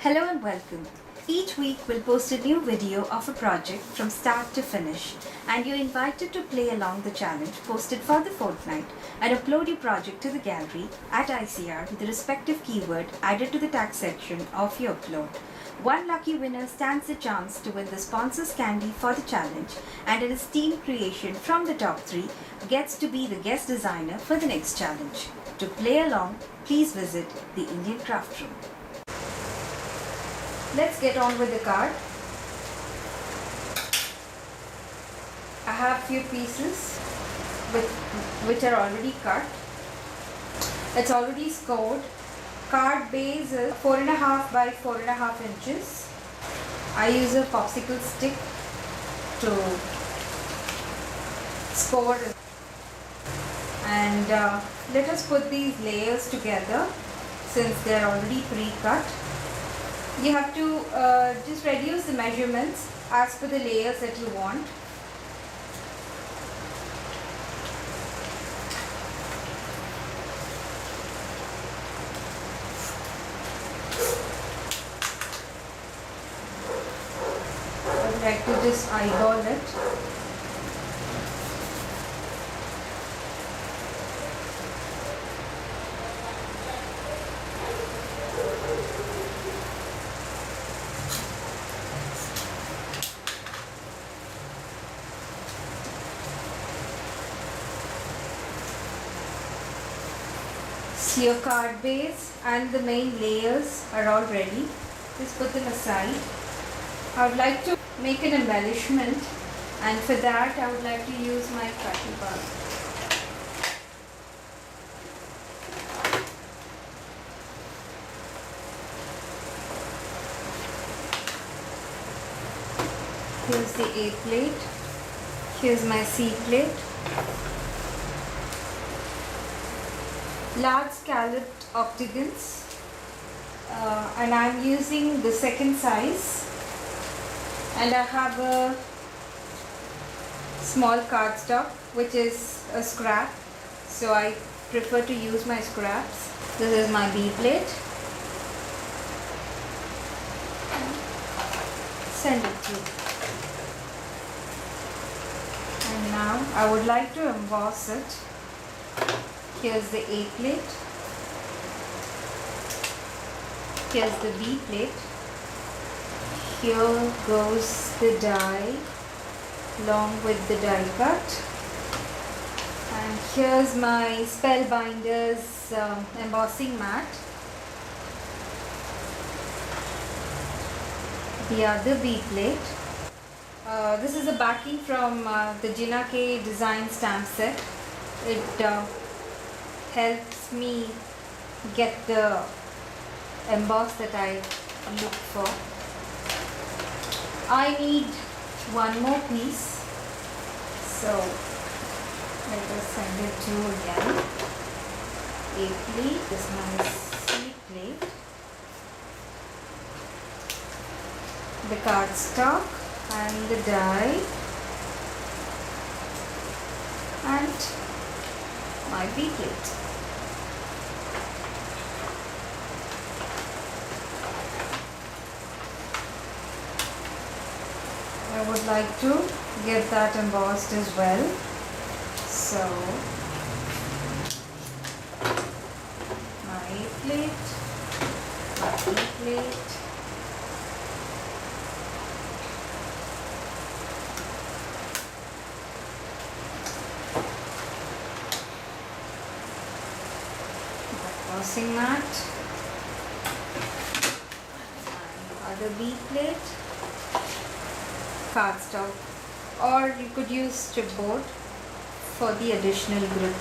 Hello and welcome. Each week we'll post a new video of a project from start to finish, and you're invited to play along the challenge posted for the fortnight and upload your project to the gallery at ICR with the respective keyword added to the tag section of your upload. One lucky winner stands a chance to win the sponsor's candy for the challenge, and an esteemed creation from the top 3 gets to be the guest designer for the next challenge. To play along, please visit the Indian Craft Room. Let's get on with the card. I have few pieces which are already cut. It's already scored. Card base is 4.5 by 4.5 inches. I use a popsicle stick to score it. And let us put these layers together since they are already pre-cut. You have to just reduce the measurements as per the layers that you want. I would like to just eyeball it. So your card base and the main layers are all ready. Just put them aside. I would like to make an embellishment, and for that I would like to use my cutting bar. Here's the A plate. Here's my C plate. Large scalloped octagons, and I'm using the second size, and I have a small cardstock which is a scrap, so I prefer to use my scraps. This is my B plate. Send it through. And now I would like to emboss it. Here's the A plate. Here's the B plate. Here goes the die along with the die cut. And here's my Spellbinder's embossing mat. The other B plate. This is a backing from the Jinake design stamp set. It helps me get the emboss that I look for. I need one more piece, so let us send it through again. A plate, this is my C plate, the cardstock and the die, and my B plate. I would like to get that embossed as well. So my A plate, my B plate, embossing mat, my other B plate, cardstock, or you could use chipboard for the additional grip.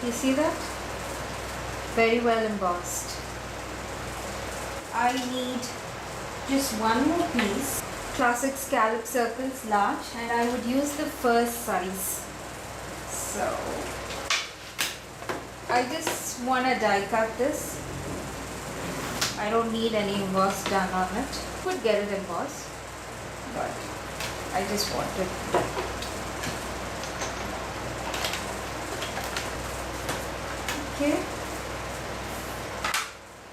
You see that? Very well embossed. I need just one more piece. Classic scallop circles large, and I would use the first size. So I just want to die cut this. I don't need any emboss done on it. Could get it embossed, but I just want it done. Okay.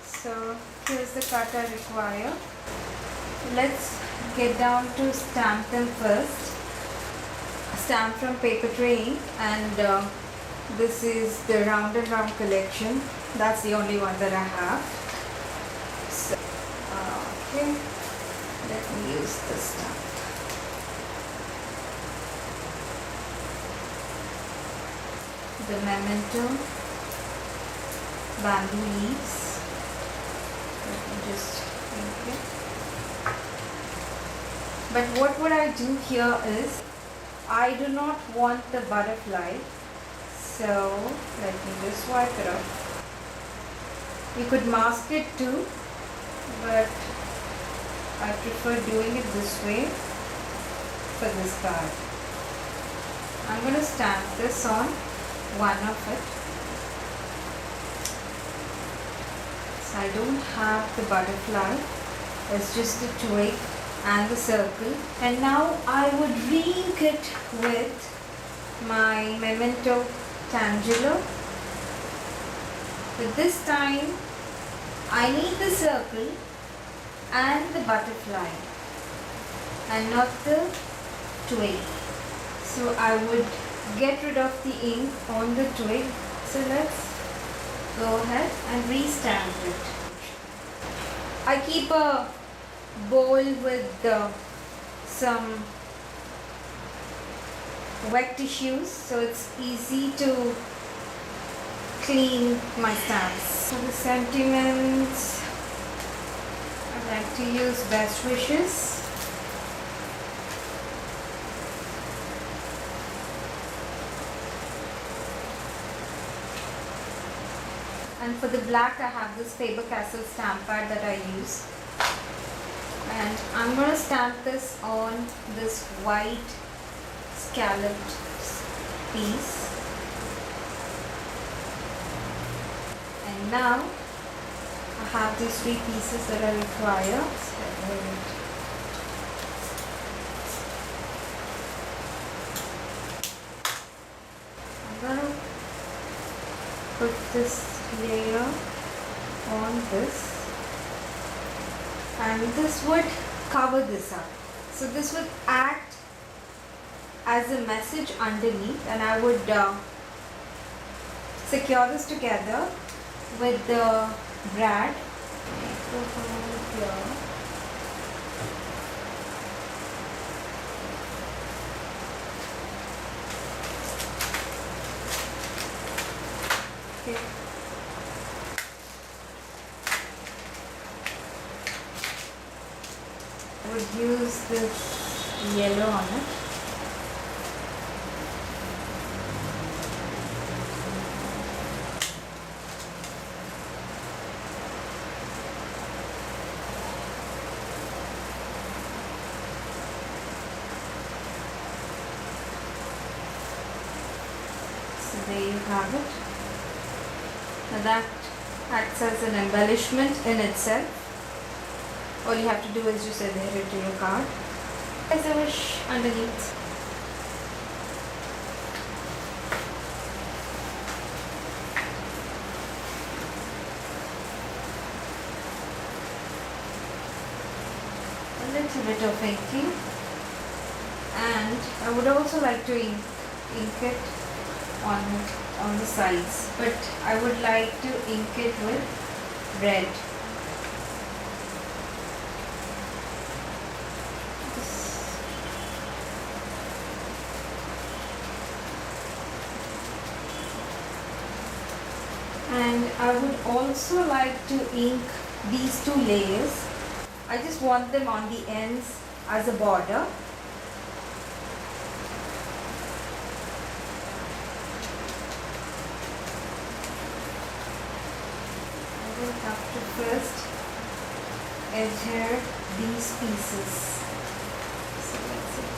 So here's the cut I require. Let's get down to stamp them first. Stamp from paper tray ink, and this is the round and round collection. That's the only one that I have. So, okay, let me use this stamp. The memento bamboo leaves. Let me just ink it. But what would I do here is, I do not want the butterfly, so let me just wipe it off. You could mask it too, but I prefer doing it this way for this card. I'm going to stamp this on one of it. So I don't have the butterfly, it's just the twig and the circle. And now I would re-ink it with my memento Tangelo. But this time I need the circle and the butterfly and not the twig. So I would get rid of the ink on the twig. So let's go ahead and re-stamp it. I keep a bowl with some wet tissues, so it's easy to clean my stamps. For the sentiments, I like to use best wishes. And for the black, I have this Faber-Castell stamp pad that I use. And I'm going to stamp this on this white scalloped piece. And now I have these 3 pieces that I require. I'm going to put this layer on this, and this would cover this up. So this would act as a message underneath, and I would secure this together with the brad. Okay. I would use this yellow on it. So there you have it. Now that acts as an embellishment in itself. All you have to do is just adhere it to your card as a wish underneath. A little bit of inking, and I would also like to ink it on the sides, but I would like to ink it with red. And I would also like to ink these 2 layers. I just want them on the ends as a border. I will have to first adhere these pieces. So let's see.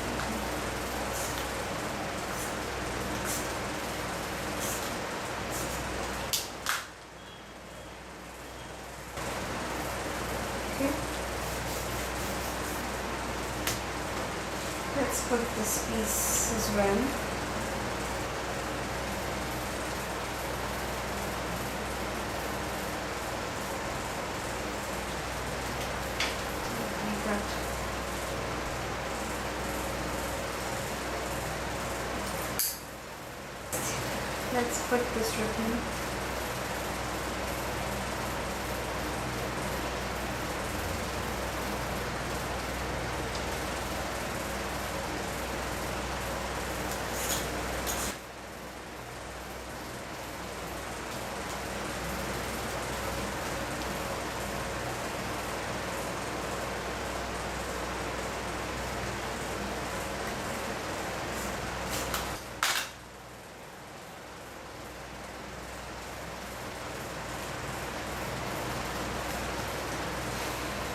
Let's put this piece as well. Let's put this ribbon.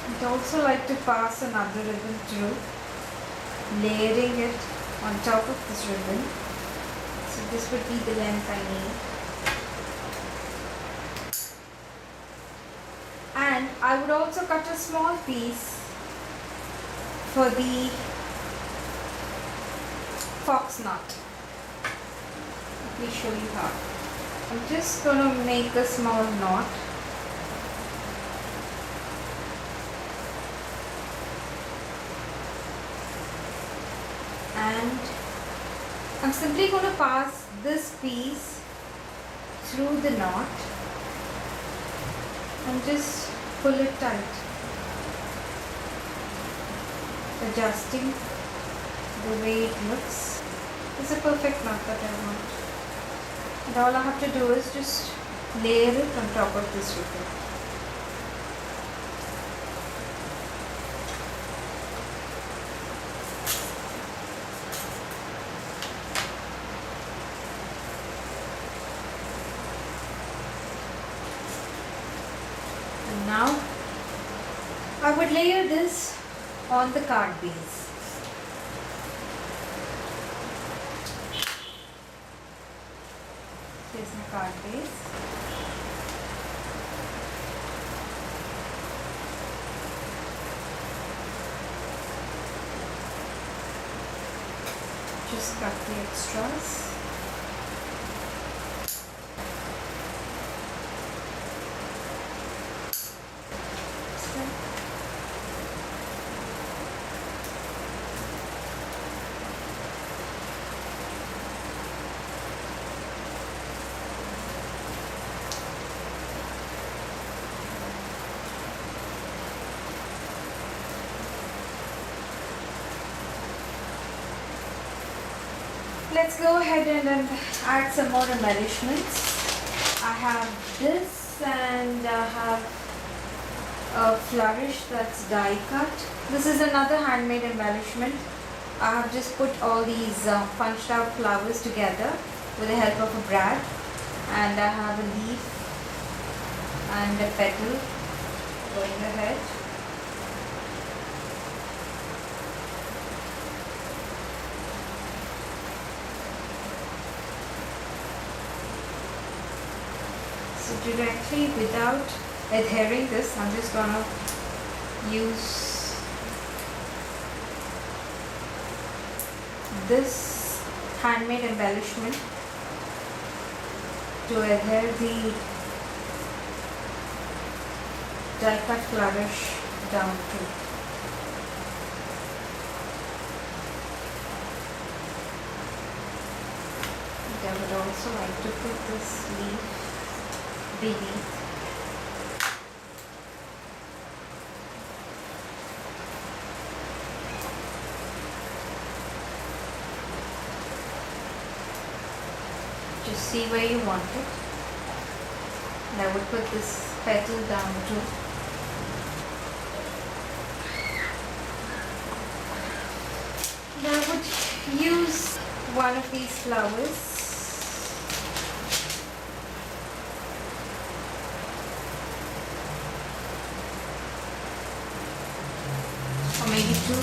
I'd also like to pass another ribbon through, layering it on top of this ribbon. So this would be the length I need. And I would also cut a small piece for the fox knot. Let me show you how. I'm just going to make a small knot. And I'm simply going to pass this piece through the knot and just pull it tight, adjusting the way it looks. It's a perfect knot that I want. And all I have to do is just layer it on top of this ribbon. Now I would layer this on the card base. Here's my card base. Just cut the extras. Let's go ahead and add some more embellishments. I have this and I have a flourish that's die cut. This is another handmade embellishment. I have just put all these punched out flowers together with the help of a brad, and I have a leaf and a petal going ahead. So directly without adhering this, I'm just going to use this handmade embellishment to adhere the die cut flourish down to. I would also like to put this leaf beneath. Just see where you want it. And I would put this petal down too. And I would use one of these flowers. Or maybe two.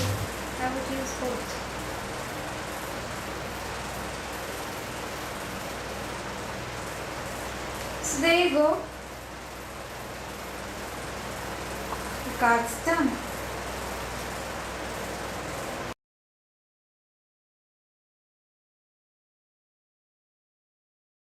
I would use both. So there you go. The card's done.